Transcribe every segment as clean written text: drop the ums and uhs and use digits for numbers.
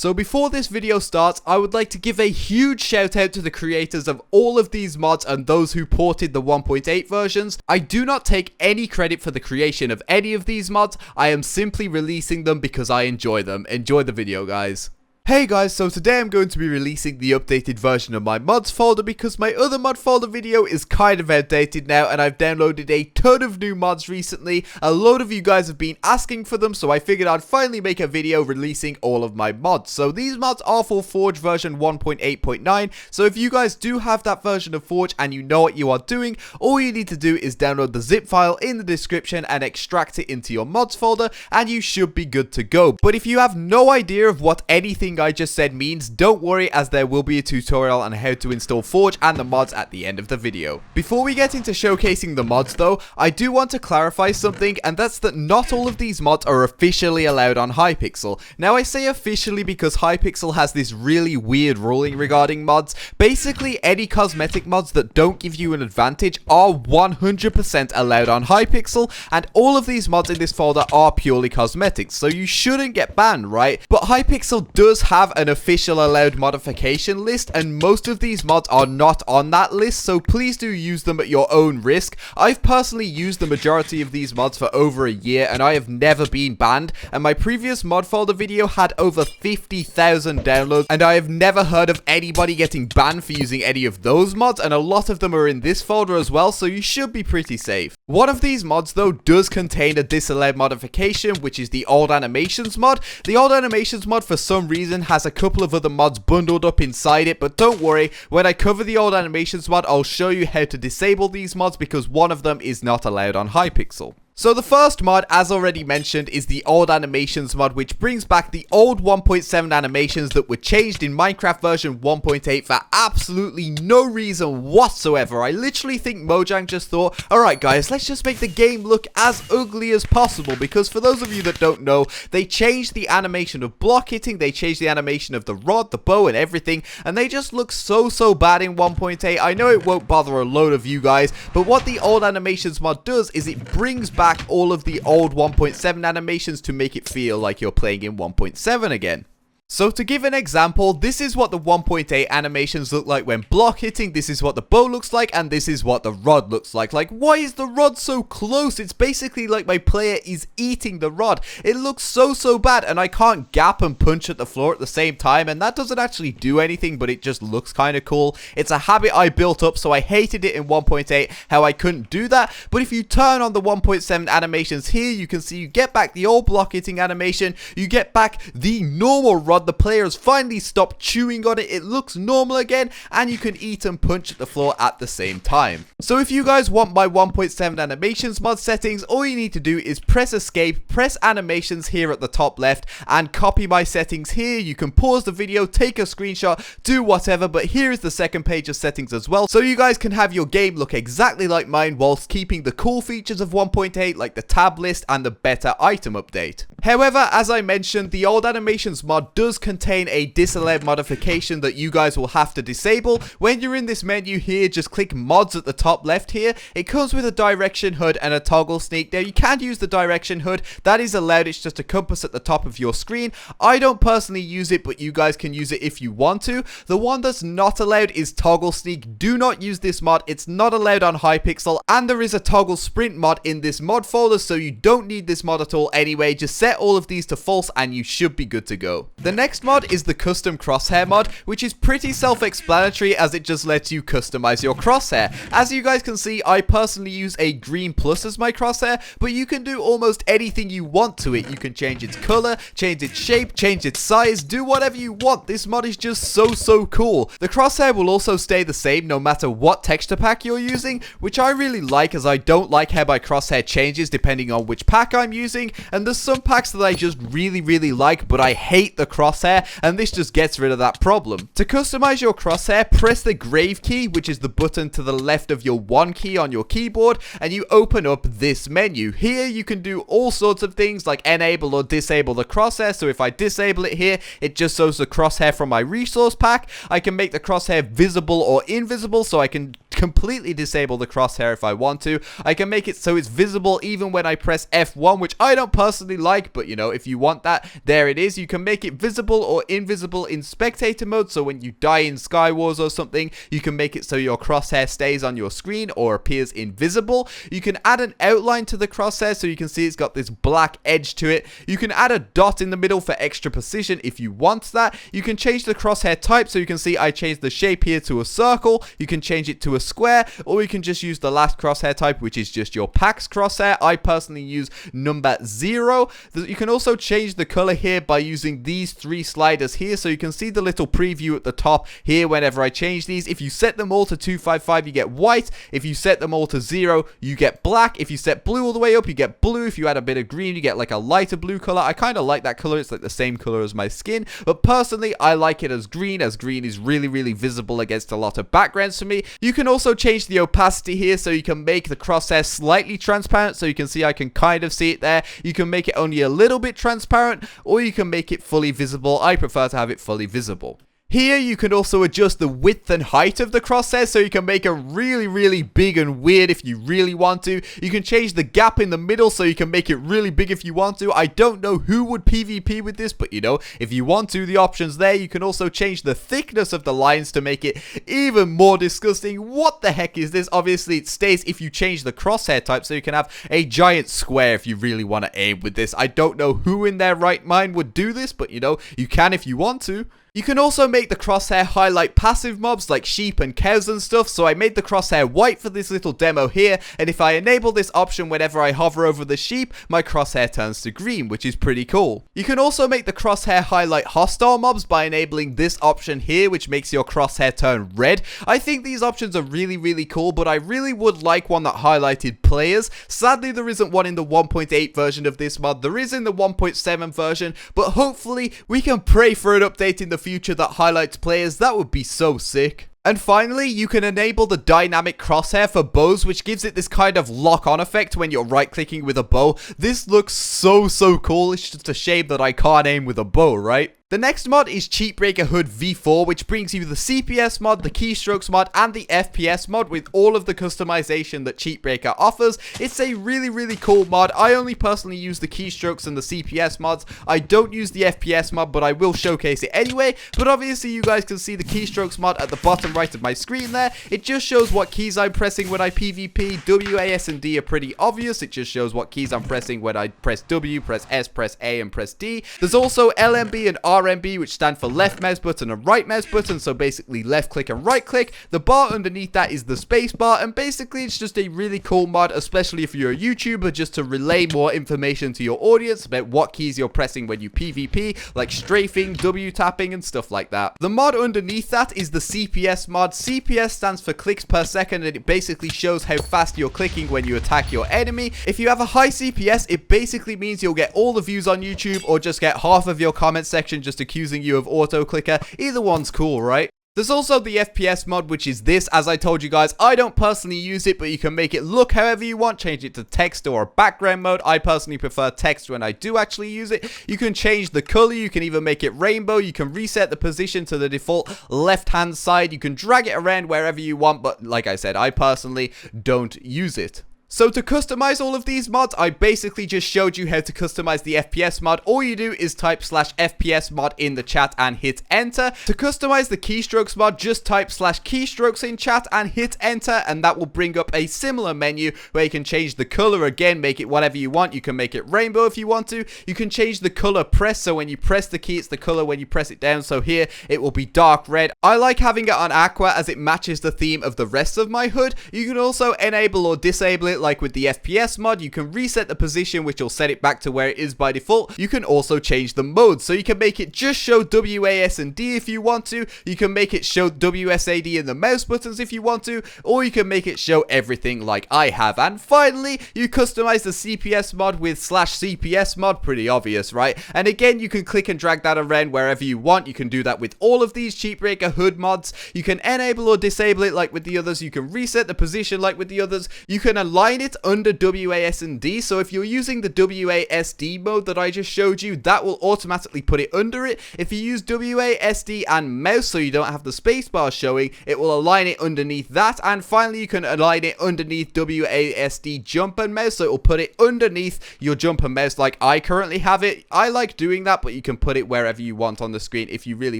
So before this video starts, I would like to give a huge shout out to the creators of all of these mods and those who ported the 1.8 versions. I do not take any credit for the creation of any of these mods. I am simply releasing them because I enjoy them. Enjoy the video, guys. Hey guys, so today I'm going to be releasing the updated version of my mods folder because my other mod folder video is kind of outdated now and I've downloaded a ton of new mods recently. A load of you guys have been asking for them, so I figured I'd finally make a video releasing all of my mods. So these mods are for Forge version 1.8.9, so if you guys do have that version of Forge and you know what you are doing, all you need to do is download the zip file in the description and extract it into your mods folder and you should be good to go. But if you have no idea of what anything I just said means, don't worry, as there will be a tutorial on how to install Forge and the mods at the end of the video. Before we get into showcasing the mods though, I do want to clarify something, and that's that not all of these mods are officially allowed on Hypixel. Now I say officially because Hypixel has this really weird ruling regarding mods. Basically any cosmetic mods that don't give you an advantage are 100% allowed on Hypixel, and all of these mods in this folder are purely cosmetics, so you shouldn't get banned, right? But Hypixel does have an official allowed modification list, and most of these mods are not on that list, so please do use them at your own risk. I've personally used the majority of these mods for over a year and I have never been banned, and my previous mod folder video had over 50,000 downloads and I have never heard of anybody getting banned for using any of those mods, and a lot of them are in this folder as well, so you should be pretty safe. One of these mods though does contain a disallowed modification, which is the OldAnimationsMod. The OldAnimationsMod for some reason has a couple of other mods bundled up inside it, but don't worry, when I cover the OldAnimationsMod, I'll show you how to disable these mods because one of them is not allowed on Hypixel. So the first mod, as already mentioned, is the OldAnimationsMod, which brings back the old 1.7 animations that were changed in Minecraft version 1.8 for absolutely no reason whatsoever. I literally think Mojang just thought, alright guys, let's just make the game look as ugly as possible, because for those of you that don't know, they changed the animation of block hitting, they changed the animation of the rod, the bow and everything, and they just look so bad in 1.8. I know it won't bother a load of you guys, but what the OldAnimationsMod does is it brings back all of the old 1.7 animations to make it feel like you're playing in 1.7 again. So to give an example, this is what the 1.8 animations look like when block hitting, this is what the bow looks like, and this is what the rod looks like. Like, why is the rod so close? It's basically like my player is eating the rod. It looks so bad, and I can't gap and punch at the floor at the same time, and that doesn't actually do anything, but it just looks kind of cool. It's a habit I built up, so I hated it in 1.8, how I couldn't do that. But if you turn on the 1.7 animations here, you can see you get back the old block hitting animation, you get back the normal rod. The player has finally stopped chewing on it, it looks normal again, and you can eat and punch at the floor at the same time. So if you guys want my 1.7 animations mod settings, all you need to do is press escape, press animations here at the top left, and copy my settings here. You can pause the video, take a screenshot, do whatever, but here is the second page of settings as well, so you guys can have your game look exactly like mine whilst keeping the cool features of 1.8 like the tab list and the better item update. However, as I mentioned, the OldAnimationsMod does contain a disallowed modification that you guys will have to disable. When you're in this menu here, just click mods at the top left here. It comes with a direction HUD and a ToggleSneak. Now you can use the direction HUD, that is allowed, it's just a compass at the top of your screen. I don't personally use it, but you guys can use it if you want to. The one that's not allowed is ToggleSneak. Do not use this mod, it's not allowed on Hypixel, and there is a toggle sprint mod in this mod folder, so you don't need this mod at all anyway. Just set all of these to false and you should be good to go. The next mod is the custom crosshair mod, which is pretty self-explanatory as it just lets you customize your crosshair. As you guys can see, I personally use a green plus as my crosshair, but you can do almost anything you want to it. You can change its color, change its shape, change its size, do whatever you want. This mod is just so cool. The crosshair will also stay the same no matter what texture pack you're using, which I really like, as I don't like how my crosshair changes depending on which pack I'm using, and there's some packs that I just really like, but I hate the crosshair, and this just gets rid of that problem. To customize your crosshair, press the grave key, which is the button to the left of your 1 key on your keyboard, and you open up this menu. Here you can do all sorts of things like enable or disable the crosshair. So if I disable it here, it just shows the crosshair from my resource pack. I can make the crosshair visible or invisible, so I can completely disable the crosshair if I want to. I can make it so it's visible even when I press F1, which I don't personally like, but you know, if you want that, there it is. You can make it visible visible or invisible in spectator mode, so when you die in Skywars or something, you can make it so your crosshair stays on your screen or appears invisible. You can add an outline to the crosshair so you can see it's got this black edge to it. You can add a dot in the middle for extra precision if you want that. You can change the crosshair type, so you can see I changed the shape here to a circle. You can change it to a square, or you can just use the last crosshair type, which is just your PAX crosshair. I personally use number 0. You can also change the color here by using these 3 sliders here, so you can see the little preview at the top here whenever I change these. If you set them all to 255, you get white. If you set them all to 0, you get black. If you set blue all the way up, you get blue. If you add a bit of green, you get like a lighter blue color. I kind of like that color. It's like the same color as my skin, but personally I like it as green is really visible against a lot of backgrounds for me. You can also change the opacity here, so you can make the crosshair slightly transparent, so you can see I can kind of see it there. You can make it only a little bit transparent, or you can make it fully visible. I prefer to have it fully visible. Here you can also adjust the width and height of the crosshair, so you can make it really big and weird if you really want to. You can change the gap in the middle, so you can make it really big if you want to. I don't know who would PvP with this, but you know, if you want to, the option's there. You can also change the thickness of the lines to make it even more disgusting. What the heck is this? Obviously it stays if you change the crosshair type, so you can have a giant square if you really want to aim with this. I don't know who in their right mind would do this, but you know, you can if you want to. You can also make the crosshair highlight passive mobs like sheep and cows and stuff, so I made the crosshair white for this little demo here, and if I enable this option whenever I hover over the sheep, my crosshair turns to green, which is pretty cool. You can also make the crosshair highlight hostile mobs by enabling this option here, which makes your crosshair turn red. I think these options are really cool, but I really would like one that highlighted players. Sadly, there isn't one in the 1.8 version of this mod. There is in the 1.7 version, but hopefully we can pray for an update in the future that highlights players. That would be so sick. And finally, you can enable the dynamic crosshair for bows, which gives it this kind of lock-on effect when you're right-clicking with a bow. This looks so cool. It's just a shame that I can't aim with a bow, right? The next mod is Cheatbreaker Hood V4, which brings you the CPS mod, the keystrokes mod, and the FPS mod with all of the customization that Cheatbreaker offers. It's a really cool mod. I only personally use the keystrokes and the CPS mods. I don't use the FPS mod, but I will showcase it anyway. But obviously you guys can see the keystrokes mod at the bottom right of my screen there. It just shows what keys I'm pressing when I PvP. W, A, S, and D are pretty obvious. It just shows what keys I'm pressing when I press W, press S, press A, and press D. There's also LMB and RMB, which stand for left mouse button and right mouse button, so basically left click and right click. The bar underneath that is the space bar, and basically it's just a really cool mod, especially if you're a YouTuber, just to relay more information to your audience about what keys you're pressing when you PvP, like strafing, W tapping, and stuff like that. The mod underneath that is the CPS mod. CPS stands for clicks per second, and it basically shows how fast you're clicking when you attack your enemy. If you have a high CPS, it basically means you'll get all the views on YouTube, or just get half of your comment section just accusing you of auto clicker. Either one's cool, right? There's also the FPS mod, which is this. As I told you guys, I don't personally use it, but you can make it look however you want. Change it to text or background mode. I personally prefer text when I do actually use it. You can change the color. You can even make it rainbow. You can reset the position to the default left-hand side. You can drag it around wherever you want, but like I said, I personally don't use it. So to customize all of these mods, I basically just showed you how to customize the FPS mod. All you do is type /FPS mod in the chat and hit enter. To customize the keystrokes mod, just type /keystrokes in chat and hit enter, and that will bring up a similar menu where you can change the color again, make it whatever you want. You can make it rainbow if you want to. You can change the color press, so when you press the key, it's the color when you press it down. So here, it will be dark red. I like having it on aqua as it matches the theme of the rest of my hood. You can also enable or disable it like with the FPS mod. You can reset the position, which will set it back to where it is by default. You can also change the mode, so you can make it just show WAS and D if you want to. You can make it show WSAD in the mouse buttons if you want to, or you can make it show everything like I have. And finally, you customize the CPS mod with /CPS mod. Pretty obvious, right? And again, you can click and drag that around wherever you want. You can do that with all of these Cheatbreaker hood mods. You can enable or disable it like with the others. You can reset the position like with the others. You can align align it under WASD. So if you're using the WASD mode that I just showed you, that will automatically put it under it. If you use WASD and mouse, so you don't have the spacebar showing, it will align it underneath that. And finally, you can align it underneath WASD jump and mouse, so it will put it underneath your jump and mouse like I currently have it. I like doing that, but you can put it wherever you want on the screen if you really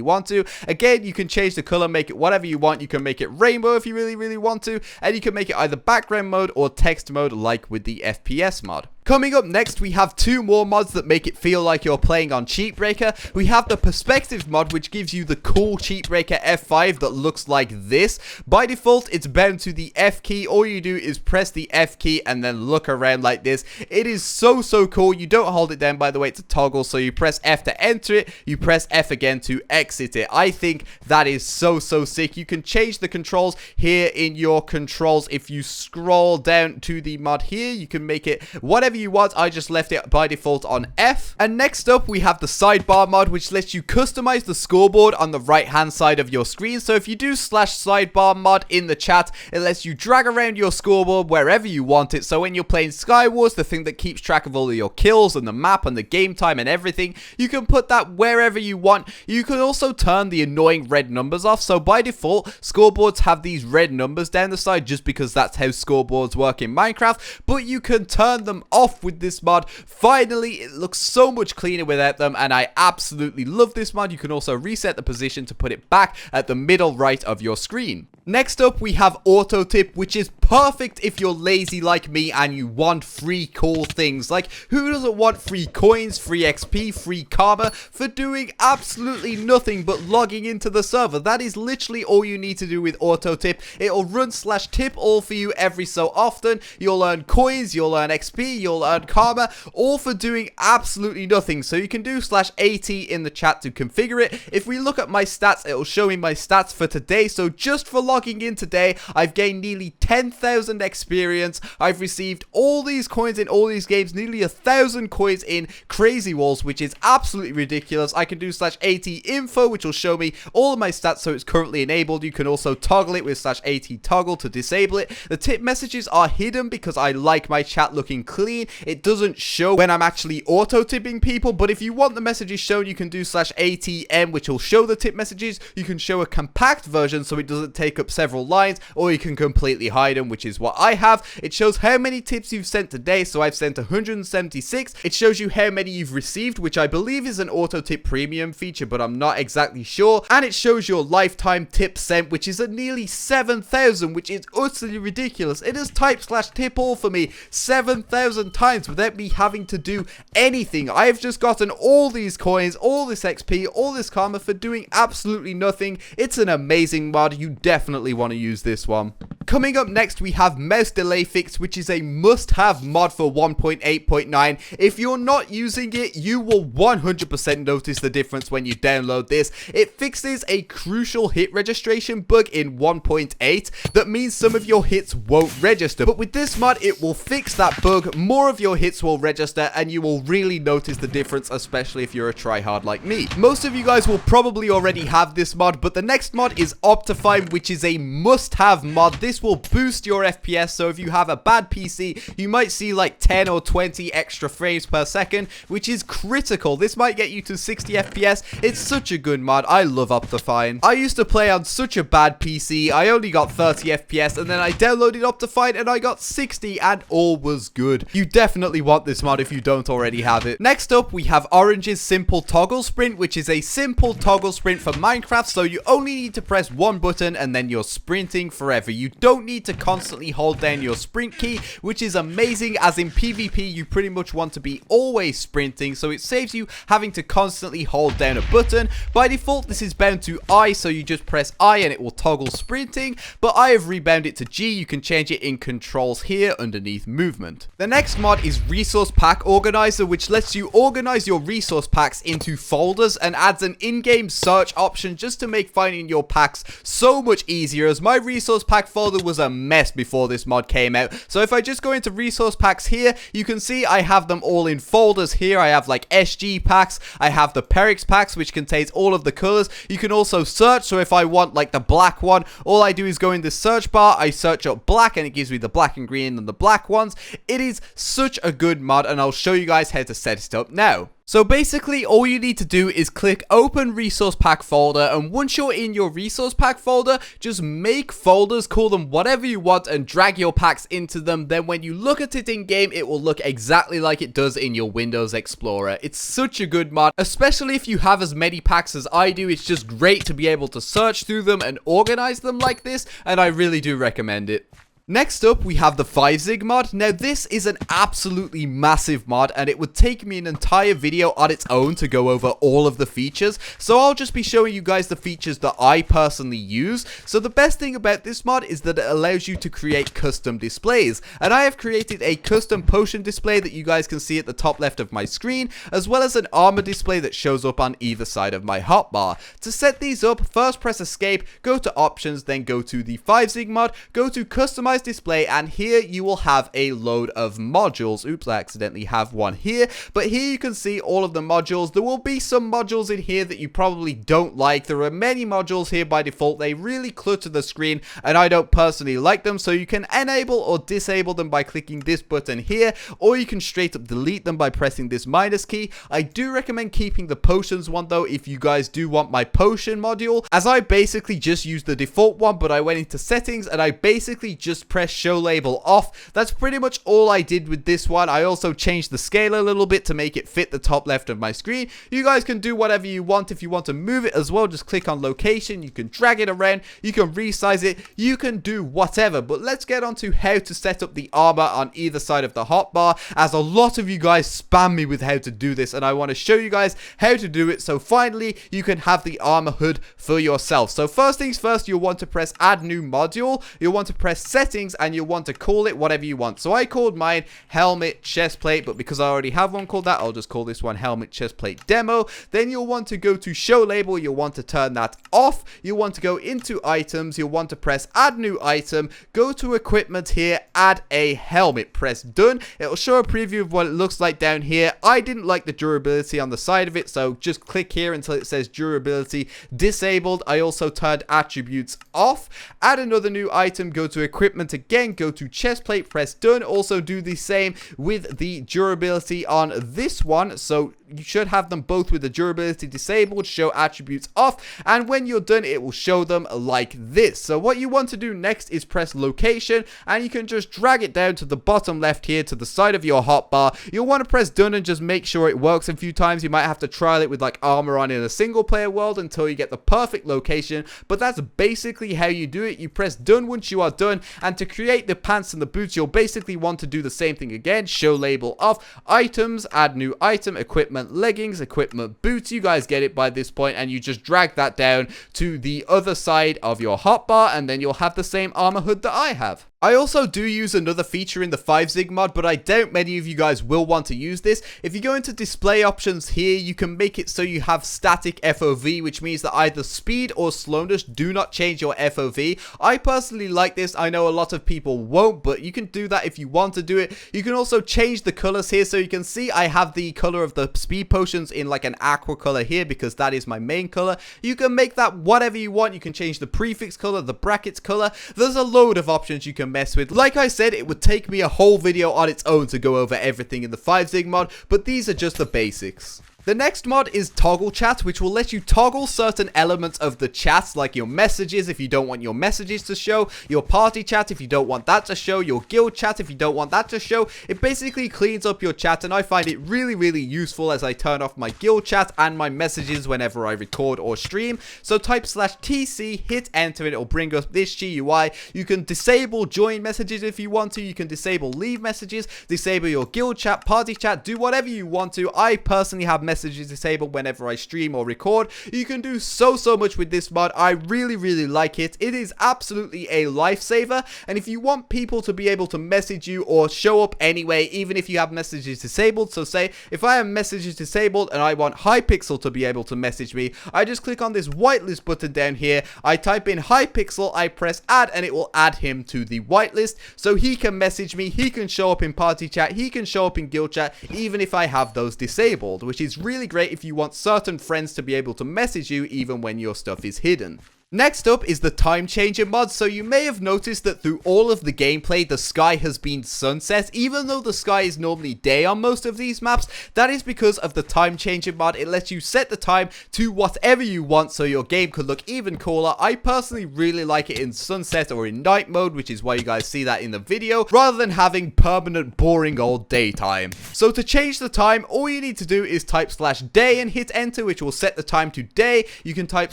want to. Again, you can change the color, make it whatever you want. You can make it rainbow if you really want to, and you can make it either background mode or text mode like with the FPS mod. Coming up next, we have two more mods that make it feel like you're playing on Cheat Breaker. We have the Perspective mod, which gives you the cool Cheat Breaker F5 that looks like this. By default, it's bound to the F key. All you do is press the F key and then look around like this. It is so cool. You don't hold it down, by the way, it's a toggle, so you press F to enter it, you press F again to exit it. I think that is so sick. You can change the controls here in your controls. If you scroll down to the mod here, you can make it whatever you want. I just left it by default on F. And next up, we have the Sidebar mod, which lets you customize the scoreboard on the right hand side of your screen. So if you do /sidebar mod in the chat, it lets you drag around your scoreboard wherever you want it. So when you're playing Skywars, the thing that keeps track of all of your kills and the map and the game time and everything, you can put that wherever you want. You can also turn the annoying red numbers off. So by default, scoreboards have these red numbers down the side just because that's how scoreboards work in Minecraft, but you can turn them off with this mod. Finally, it looks so much cleaner without them, and I absolutely love this mod. You can also reset the position to put it back at the middle right of your screen. Next up, we have Auto Tip, which is perfect if you're lazy like me and you want free cool things. Like, who doesn't want free coins, free XP, free karma for doing absolutely nothing but logging into the server? That is literally all you need to do with Auto Tip. It'll run /tip all for you every so often. You'll earn coins, you'll earn XP, you'll earn karma, all for doing absolutely nothing. So you can do /AT in the chat to configure it. If we look at my stats, it'll show me my stats for today. So just for logging in today, I've gained nearly 10,000 experience. I've received all these coins in all these games, nearly 1,000 coins in Crazy Walls, which is absolutely ridiculous. I can do /AT info, which will show me all of my stats, so it's currently enabled. You can also toggle it with /AT toggle to disable it. The tip messages are hidden because I like my chat looking clean. It doesn't show when I'm actually auto-tipping people, but if you want the messages shown, you can do /ATM, which will show the tip messages. You can show a compact version so it doesn't take up several lines, or you can completely hide them, which is what I have. It shows how many tips you've sent today, so I've sent 176. It shows you how many you've received, which I believe is an auto tip premium feature, but I'm not exactly sure. And it shows your lifetime tips sent, which is at nearly 7,000, which is utterly ridiculous. It has typed /tip all for me 7,000 times without me having to do anything. I have just gotten all these coins, all this XP, all this karma for doing absolutely nothing. It's an amazing mod. You definitely want to use this one. Coming up next, we have Mouse Delay Fix, which is a must-have mod for 1.8.9. If you're not using it, you will 100% notice the difference when you download this. It fixes a crucial hit registration bug in 1.8 that means some of your hits won't register. But with this mod, it will fix that bug. More of your hits will register, and you will really notice the difference, especially if you're a tryhard like me. Most of you guys will probably already have this mod, but the next mod is Optifine, which is a must-have mod. This will boost your FPS, so if you have a bad PC, you might see like 10 or 20 extra frames per second, which is critical. This might get you to 60 FPS. It's such a good mod. I love Optifine. I used to play on such a bad PC. I only got 30 FPS, and then I downloaded Optifine and I got 60, and all was good. You definitely want this mod if you don't already have it. Next up, we have Orange's Simple Toggle Sprint, which is a simple toggle sprint for Minecraft, so you only need to press one button and then you're sprinting forever. You don't need to constantly hold down your sprint key, which is amazing, as in PvP you pretty much want to be always sprinting, so it saves you having to constantly hold down a button. By default, this is bound to I, so you just press I and it will toggle sprinting, but I have rebound it to G. You can change it in controls here underneath movement. The next mod is Resource Pack Organizer, which lets you organize your resource packs into folders and adds an in-game search option just to make finding your packs so much easier easier, as my resource pack folder was a mess before this mod came out. So if I just go into resource packs here, you can see I have them all in folders here. I have like SG packs, I have the Perix packs, which contains all of the colors. You can also search, so if I want like the black one, all I do is go in the search bar, I search up black, and it gives me the black and green and the black ones. It is such a good mod, and I'll show you guys how to set it up now. So basically, all you need to do is click open resource pack folder, and once you're in your resource pack folder, just make folders, call them whatever you want, and drag your packs into them. Then when you look at it in game, it will look exactly like it does in your Windows Explorer. It's such a good mod, especially if you have as many packs as I do. It's just great to be able to search through them and organize them like this, and I really do recommend it. Next up, we have the 5zig mod. Now, this is an absolutely massive mod, and it would take me an entire video on its own to go over all of the features, so I'll just be showing you guys the features that I personally use. So the best thing about this mod is that it allows you to create custom displays, and I have created a custom potion display that you guys can see at the top left of my screen, as well as an armor display that shows up on either side of my hotbar. To set these up, first press escape, go to options, then go to the 5zig mod, go to customize display, and here you will have a load of modules. Oops, I accidentally have one here, but here you can see all of the modules. There will be some modules in here that you probably don't like. There are many modules here by default. They really clutter the screen, and I don't personally like them, so you can enable or disable them by clicking this button here, or you can straight up delete them by pressing this minus key. I do recommend keeping the potions one though if you guys do want my potion module, as I basically just used the default one, but I went into settings and I basically just press show label off. That's pretty much all I did with this one. I also changed the scale a little bit to make it fit the top left of my screen. You guys can do whatever you want. If you want to move it as well, just click on location. You can drag it around, you can resize it, you can do whatever. But let's get on to how to set up the armor on either side of the hotbar, as a lot of you guys spam me with how to do this, and I want to show you guys how to do it, so finally you can have the armor hood for yourself. So first things first, you'll want to press add new module, you'll want to press settings, and you'll want to call it whatever you want. So I called mine helmet chestplate, but because I already have one called that, I'll just call this one helmet chestplate demo. Then you'll want to go to show label, you'll want to turn that off, you'll want to go into items, you'll want to press add new item, go to equipment here, add a helmet, press done. It'll show a preview of what it looks like down here. I didn't like the durability on the side of it, so just click here until it says durability disabled. I also turned attributes off. Add another new item, go to equipment again, go to chest plate, press done. Also do the same with the durability on this one, so you should have them both with the durability disabled, show attributes off, and when you're done it will show them like this. So what you want to do next is press location, and you can just drag it down to the bottom left here to the side of your hotbar. You'll want to press done and just make sure it works a few times. You might have to trial it with like armor on in a single player world until you get the perfect location, but that's basically how you do it. You press done once you are done, and to create the pants and the boots you'll basically want to do the same thing again. Show label off, items, add new item, equipment leggings, equipment boots. You guys get it by this point, and you just drag that down to the other side of your hotbar, and then you'll have the same armor hood that I have. I also do use another feature in the 5zig mod, but I doubt many of you guys will want to use this. If you go into display options here, you can make it so you have static FOV, which means that either speed or slowness do not change your FOV. I personally like this. I know a lot of people won't, but you can do that if you want to do it. You can also change the colors here, so you can see I have the color of the speed potions in like an aqua color here because that is my main color. You can make that whatever you want. You can change the prefix color, the brackets color. There's a load of options you can mess with. Like I said, it would take me a whole video on its own to go over everything in the 5zig mod, but these are just the basics. The next mod is Toggle Chat, which will let you toggle certain elements of the chat, like your messages if you don't want your messages to show, your party chat if you don't want that to show, your guild chat if you don't want that to show. It basically cleans up your chat, and I find it really useful as I turn off my guild chat and my messages whenever I record or stream. So type /TC, hit enter, and it'll bring up this GUI. You can disable join messages if you want to, you can disable leave messages, disable your guild chat, party chat, do whatever you want to. I personally have messages disabled whenever I stream or record. You can do so much with this mod. I really like it. It is absolutely a lifesaver, and if you want people to be able to message you or show up anyway, even if you have messages disabled, so say if I have messages disabled and I want Hypixel to be able to message me, I just click on this whitelist button down here, I type in Hypixel, I press add, and it will add him to the whitelist, so he can message me, he can show up in party chat, he can show up in guild chat, even if I have those disabled, which is really great if you want certain friends to be able to message you even when your stuff is hidden. Next up is the time changer mod. So you may have noticed that through all of the gameplay, the sky has been sunset, even though the sky is normally day on most of these maps. That is because of the time changer mod. It lets you set the time to whatever you want, so your game could look even cooler. I personally really like it in sunset or in night mode, which is why you guys see that in the video, rather than having permanent boring old daytime. So to change the time, all you need to do is type /day and hit enter, which will set the time to day. You can type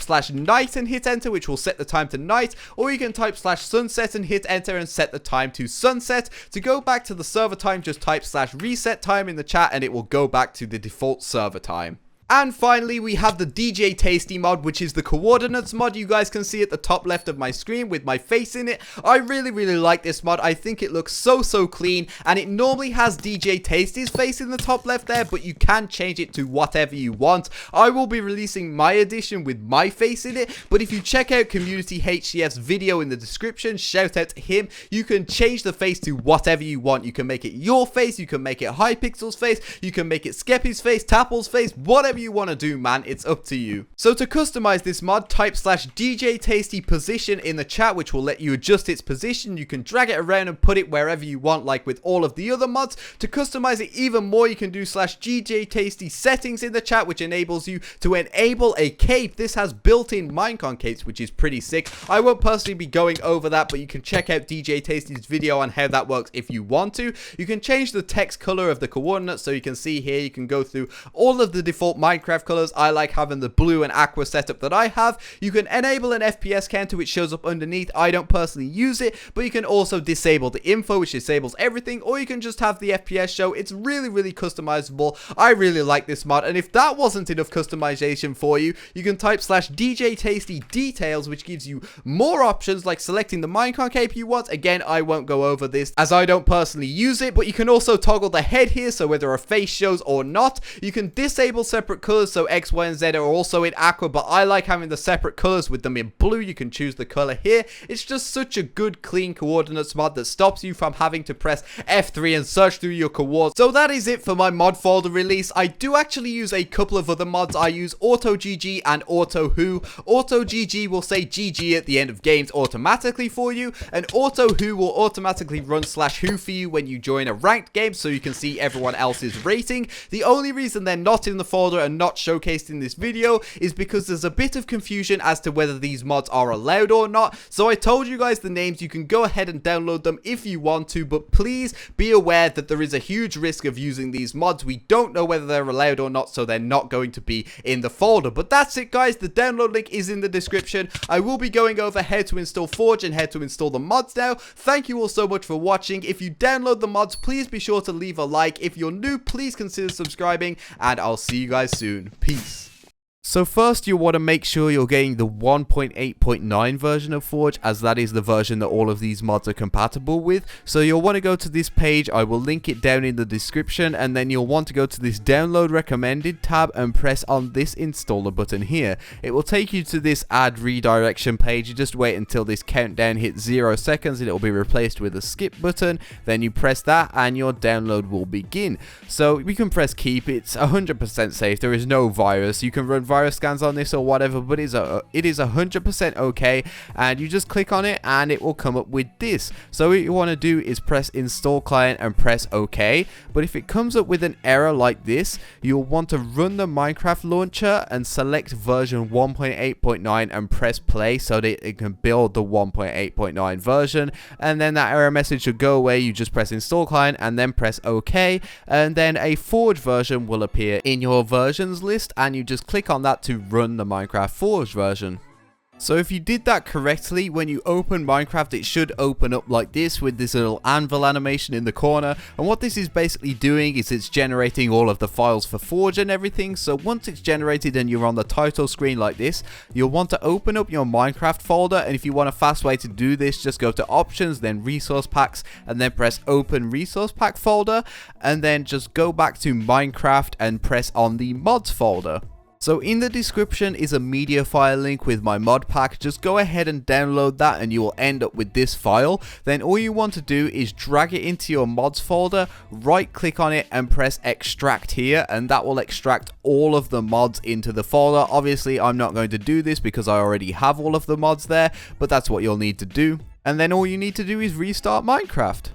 /night and hit enter, which will set the time to night, or you can type /sunset and hit enter and set the time to sunset. To go back to the server time, just type /reset time in the chat and it will go back to the default server time. And finally, we have the DJ Tasty mod, which is the coordinates mod. You guys can see at the top left of my screen with my face in it. I really like this mod. I think it looks so clean, and it normally has DJ Tasty's face in the top left there, but you can change it to whatever you want. I will be releasing my edition with my face in it, but if you check out Community HCF's video in the description, shout out to him, you can change the face to whatever you want. You can make it your face, you can make it Hypixel's face, you can make it Skeppy's face, Tapple's face, whatever you want to do, man, it's up to you. So to customize this mod, type /DJ Tasty position in the chat, which will let you adjust its position. You can drag it around and put it wherever you want, like with all of the other mods. To customize it even more, you can do /DJ Tasty settings in the chat, which enables you to enable a cape. This has built-in Minecon capes, which is pretty sick. I won't personally be going over that, but you can check out DJ Tasty's video on how that works if you want to. You can change the text color of the coordinates, so you can see here, you can go through all of the default Minecraft colors. I like having the blue and aqua setup that I have. You can enable an FPS counter, which shows up underneath. I don't personally use it, but you can also disable the info, which disables everything, or you can just have the FPS show. It's really customizable. I really like this mod, and if that wasn't enough customization for you, you can type /DJ Tasty details, which gives you more options, like selecting the Minecon cape you want. Again, I won't go over this as I don't personally use it, but you can also toggle the head here, so whether a face shows or not. You can disable separate colors, so X, Y, and Z are also in aqua, but I like having the separate colors with them in blue. You can choose the color here. It's just such a good clean coordinates mod that stops you from having to press F3 and search through your coordinates. So that is it for my mod folder release. I do actually use a couple of other mods. I use AutoGG and AutoWho. AutoGG will say GG at the end of games automatically for you, and AutoWho will automatically run /who for you when you join a ranked game, so you can see everyone else's rating. The only reason they're not in the folder and not showcased in this video is because there's a bit of confusion as to whether these mods are allowed or not. So I told you guys the names. You can go ahead and download them if you want to, but please be aware that there is a huge risk of using these mods. We don't know whether they're allowed or not, so they're not going to be in the folder. But that's it, guys. The download link is in the description. I will be going over how to install Forge and how to install the mods now. Thank you all so much for watching. If you download the mods, please be sure to leave a like. If you're new, please consider subscribing, and I'll see you guys soon. Peace. So first, you want to make sure you're getting the 1.8.9 version of Forge, as that is the version that all of these mods are compatible with. So you'll want to go to this page. I will link it down in the description, and then you'll want to go to this download recommended tab and press on this installer button here. It will take you to this add redirection page. You just wait until this countdown hits 0 seconds and it will be replaced with a skip button. Then you press that and your download will begin. So we can press keep. It's 100% safe. There is no virus. You can run virus scans on this or whatever, but it is 100% okay, and you just click on it and it will come up with this. So what you want to do is press install client and press OK. But if it comes up with an error like this, you'll want to run the Minecraft launcher and select version 1.8.9 and press play so that it can build the 1.8.9 version, and then that error message should go away. You just press install client and then press OK, and then a Forge version will appear in your versions list, and you just click on that to run the Minecraft Forge version. So if you did that correctly, when you open Minecraft, it should open up like this with this little anvil animation in the corner. And what this is basically doing is it's generating all of the files for Forge and everything. So once it's generated and you're on the title screen like this, you'll want to open up your Minecraft folder. And if you want a fast way to do this, just go to options, then resource packs, and then press open resource pack folder. And then just go back to Minecraft and press on the mods folder. So in the description is a media file link with my mod pack. Just go ahead and download that and you will end up with this file. Then all you want to do is drag it into your mods folder, right click on it and press extract here, and that will extract all of the mods into the folder. Obviously I'm not going to do this because I already have all of the mods there, but that's what you'll need to do. And then all you need to do is restart Minecraft.